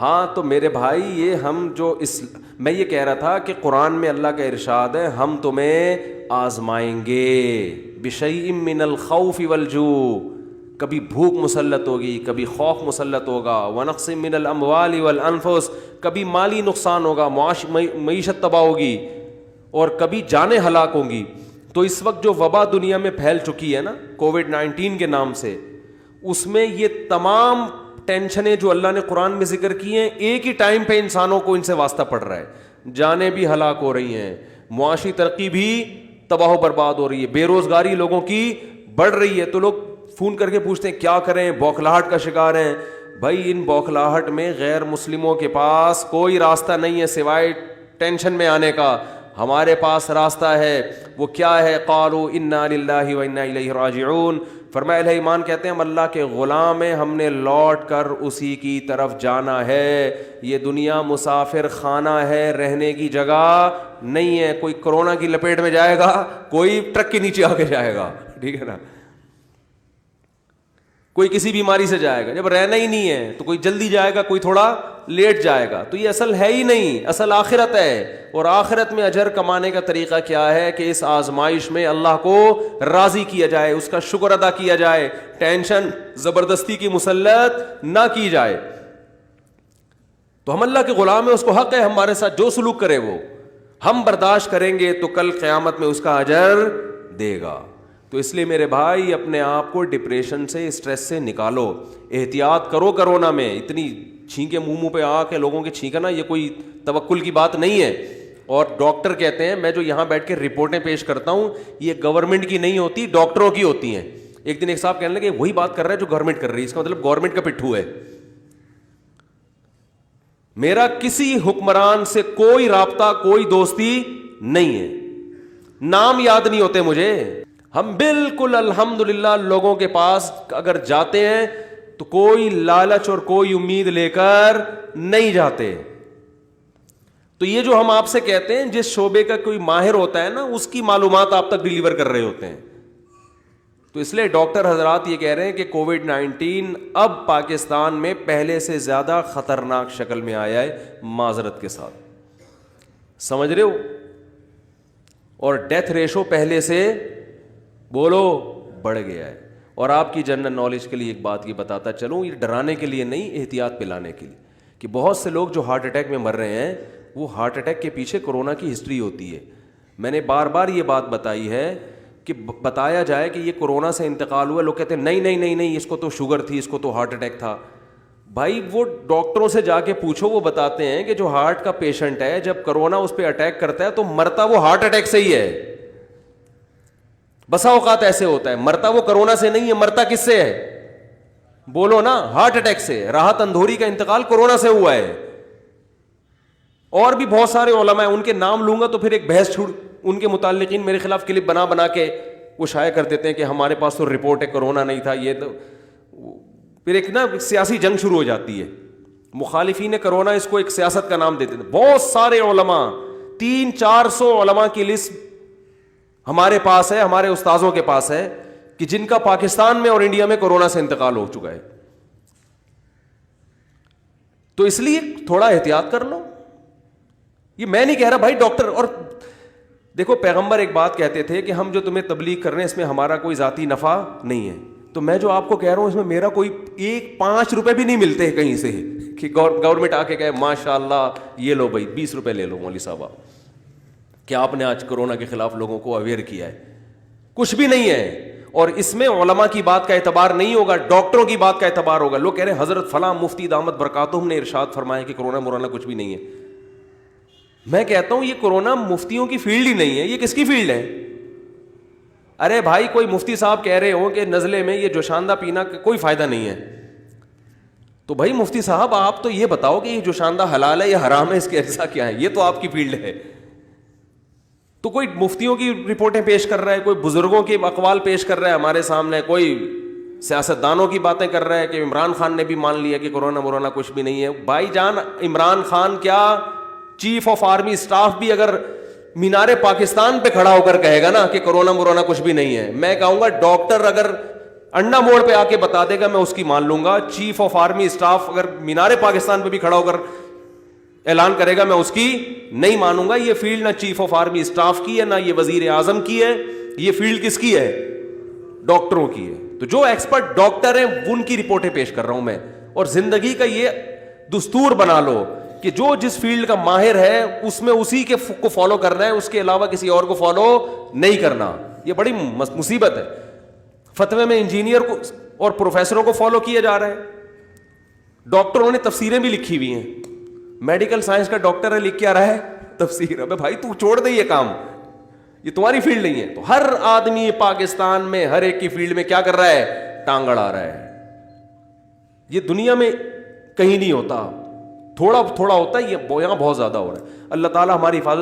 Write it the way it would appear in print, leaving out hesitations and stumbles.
ہاں تو میرے بھائی یہ ہم جو میں یہ کہہ رہا تھا کہ قرآن میں اللہ کا ارشاد ہے ہم تمہیں آزمائیں گے بشیء من الخوف والجوع، کبھی بھوک مسلط ہوگی، کبھی خوف مسلط ہوگا، ونقص من الاموال والانفس، کبھی مالی نقصان ہوگا، معیشت تباہ ہوگی، اور کبھی جانیں ہلاک ہوں گی. تو اس وقت جو وبا دنیا میں پھیل چکی ہے نا کووڈ-19 کے نام سے، اس میں یہ تمام ٹینشنیں جو اللہ نے قرآن میں ذکر کی ہیں ایک ہی ٹائم پہ انسانوں کو ان سے واسطہ پڑ رہا ہے. جانیں بھی ہلاک ہو رہی ہیں، معاشی ترقی بھی تباہ و برباد ہو رہی ہے، بے روزگاری لوگوں کی بڑھ رہی ہے. تو لوگ فون کر کے پوچھتے ہیں کیا کریں، بوکھلاہٹ کا شکار ہیں. بھائی ان بوکھلاہٹ میں غیر مسلموں کے پاس کوئی راستہ نہیں ہے سوائے ٹینشن میں آنے کا. ہمارے پاس راستہ ہے. وہ کیا ہے؟ قالوا انا للہ و انا الیہ راجعون. فرمایا اہل ایمان کہتے ہیں ہم اللہ کے غلام ہیں، ہم نے لوٹ کر اسی کی طرف جانا ہے. یہ دنیا مسافر خانہ ہے، رہنے کی جگہ نہیں ہے. کوئی کرونا کی لپیٹ میں جائے گا، کوئی ٹرک کے نیچے آ کے جائے گا، ٹھیک ہے نا، کوئی کسی بیماری سے جائے گا. جب رہنا ہی نہیں ہے تو کوئی جلدی جائے گا، کوئی تھوڑا لیٹ جائے گا. تو یہ اصل ہے ہی نہیں، اصل آخرت ہے. اور آخرت میں اجر کمانے کا طریقہ کیا ہے کہ اس آزمائش میں اللہ کو راضی کیا جائے، اس کا شکر ادا کیا جائے، ٹینشن زبردستی کی مسلط نہ کی جائے. تو ہم اللہ کے غلام ہیں، اس کو حق ہے ہمارے ساتھ جو سلوک کرے وہ ہم برداشت کریں گے تو کل قیامت میں اس کا اجر دے گا. تو اس لیے میرے بھائی اپنے آپ کو ڈپریشن سے، اسٹریس سے نکالو، احتیاط کرو. کرونا میں اتنی چھینکیں منہ پہ آ کے لوگوں کے چھینکنا یہ کوئی توکل کی بات نہیں ہے. اور ڈاکٹر کہتے ہیں، میں جو یہاں بیٹھ کے رپورٹیں پیش کرتا ہوں یہ گورنمنٹ کی نہیں ہوتی، ڈاکٹروں کی ہوتی ہیں. ایک دن ایک صاحب کہنے لگے وہی بات کر رہا ہے جو گورنمنٹ کر رہی ہے، اس کا مطلب گورنمنٹ کا پٹھو ہے. میرا کسی حکمران سے کوئی رابطہ، کوئی دوستی نہیں ہے، نام یاد نہیں ہوتے مجھے. ہم بالکل الحمدللہ لوگوں کے پاس اگر جاتے ہیں تو کوئی لالچ اور کوئی امید لے کر نہیں جاتے. تو یہ جو ہم آپ سے کہتے ہیں جس شعبے کا کوئی ماہر ہوتا ہے نا اس کی معلومات آپ تک ڈیلیور کر رہے ہوتے ہیں. تو اس لیے ڈاکٹر حضرات یہ کہہ رہے ہیں کہ کووڈ-19 اب پاکستان میں پہلے سے زیادہ خطرناک شکل میں آیا ہے، معذرت کے ساتھ، سمجھ رہے ہو؟ اور ڈیتھ ریشو پہلے سے بولو بڑھ گیا ہے. اور آپ کی جنرل نالج کے لیے ایک بات یہ بتاتا چلوں، یہ ڈرانے کے لیے نہیں، احتیاط پلانے کے لیے، کہ بہت سے لوگ جو ہارٹ اٹیک میں مر رہے ہیں وہ ہارٹ اٹیک کے پیچھے کورونا کی ہسٹری ہوتی ہے. میں نے بار بار یہ بات بتائی ہے کہ بتایا جائے کہ یہ کورونا سے انتقال ہوا، لوگ کہتے ہیں نہیں نہیں نہیں نہیں اس کو تو شوگر تھی، اس کو تو ہارٹ اٹیک تھا. بھائی وہ ڈاکٹروں سے جا کے پوچھو، وہ بتاتے ہیں کہ جو ہارٹ کا پیشنٹ ہے جب کورونا اس پہ اٹیک کرتا ہے تو مرتا وہ ہارٹ اٹیک سے ہی ہے. بسا اوقات ایسے ہوتا ہے مرتا وہ کرونا سے نہیں ہے، مرتا کس سے ہے؟ بولو نا، ہارٹ اٹیک سے. راحت اندھوری کا انتقال کورونا سے ہوا ہے. اور بھی بہت سارے علماء ہیں، ان کے نام لوں گا تو پھر ایک بحث چھوڑ، ان کے متعلقین میرے خلاف کلپ بنا بنا کے وہ شائع کر دیتے ہیں کہ ہمارے پاس تو رپورٹ ہے کورونا نہیں تھا. یہ تو پھر ایک نا سیاسی جنگ شروع ہو جاتی ہے. مخالفین کرونا اس کو ایک سیاست کا نام دیتے ہیں. بہت سارے علماء، 300-400 علماء کی لسٹ ہمارے پاس ہے، ہمارے استاذوں کے پاس ہے کہ جن کا پاکستان میں اور انڈیا میں کورونا سے انتقال ہو چکا ہے. تو اس لیے تھوڑا احتیاط کر لو. یہ میں نہیں کہہ رہا بھائی ڈاکٹر، اور دیکھو پیغمبر ایک بات کہتے تھے کہ ہم جو تمہیں تبلیغ کر رہے ہیں اس میں ہمارا کوئی ذاتی نفع نہیں ہے. تو میں جو آپ کو کہہ رہا ہوں اس میں میرا کوئی 5 روپے بھی نہیں ملتے کہیں سے کہ گورنمنٹ آ کے کہے ماشاء اللہ یہ لو بھائی 20 روپے لے لو مولوی صاحب کیا آپ نے آج کورونا کے خلاف لوگوں کو اویئر کیا ہے. کچھ بھی نہیں ہے. اور اس میں علماء کی بات کا اعتبار نہیں ہوگا، ڈاکٹروں کی بات کا اعتبار ہوگا. لوگ کہہ رہے ہیں حضرت فلاں مفتی دامت برکاتہم نے ارشاد فرمایا کہ کورونا مورونا کچھ بھی نہیں ہے. میں کہتا ہوں یہ کورونا مفتیوں کی فیلڈ ہی نہیں ہے. یہ کس کی فیلڈ ہے؟ ارے بھائی کوئی مفتی صاحب کہہ رہے ہوں کہ نزلے میں یہ جوشاندہ پینا کوئی فائدہ نہیں ہے، تو بھائی مفتی صاحب آپ تو یہ بتاؤ کہ یہ جوشاندہ حلال ہے یا حرام ہے، اس کے اجزاء کیا ہے؟ یہ تو آپ کی فیلڈ ہے. تو کوئی مفتیوں کی رپورٹیں پیش کر رہا ہے، کوئی بزرگوں کے اقوال پیش کر رہا ہے ہمارے سامنے، کوئی سیاستدانوں کی باتیں کر رہا ہے کہ عمران خان نے بھی مان لیا کہ کورونا مورونا کچھ بھی نہیں ہے. بھائی جان عمران خان کیا چیف آف آرمی اسٹاف بھی اگر مینار پاکستان پہ کھڑا ہو کر کہے گا نا کہ کورونا مورونا کچھ بھی نہیں ہے، میں کہوں گا ڈاکٹر اگر انڈا موڑ پہ آ کے بتا دے گا میں اس کی مان لوں گا. چیف آف آرمی اسٹاف اگر مینار پاکستان پہ بھی کھڑا ہو کر اعلان کرے گا میں اس کی نہیں مانوں گا. یہ فیلڈ نہ چیف آف آرمی اسٹاف کی ہے نہ یہ وزیر اعظم کی ہے, یہ فیلڈ کس کی ہے؟ ڈاکٹروں کی ہے. تو جو ایکسپرٹ ڈاکٹر ہیں ان کی رپورٹیں پیش کر رہا ہوں میں. اور زندگی کا یہ دستور بنا لو کہ جو جس فیلڈ کا ماہر ہے اس میں اسی کے کو فالو کرنا ہے, اس کے علاوہ کسی اور کو فالو نہیں کرنا. یہ بڑی مصیبت ہے. فتوے میں انجینئر کو اور پروفیسروں کو فالو کیا جا رہا ہے. ڈاکٹروں نے تفسیریں بھی لکھی ہوئی ہیں. میڈیکل سائنس کا ڈاکٹر ہے, لکھ کے آ رہا ہے تفسیر. ابے بھائی تو چھوڑ دے یہ کام, یہ تمہاری فیلڈ نہیں ہے. تو ہر آدمی پاکستان میں ہر ایک کی فیلڈ میں کیا کر رہا ہے؟ ٹانگ اڑا رہا ہے. یہ دنیا میں کہیں نہیں ہوتا, تھوڑا تھوڑا ہوتا ہے, یہ یہاں بہت زیادہ ہو رہا ہے. اللہ تعالیٰ ہماری حفاظت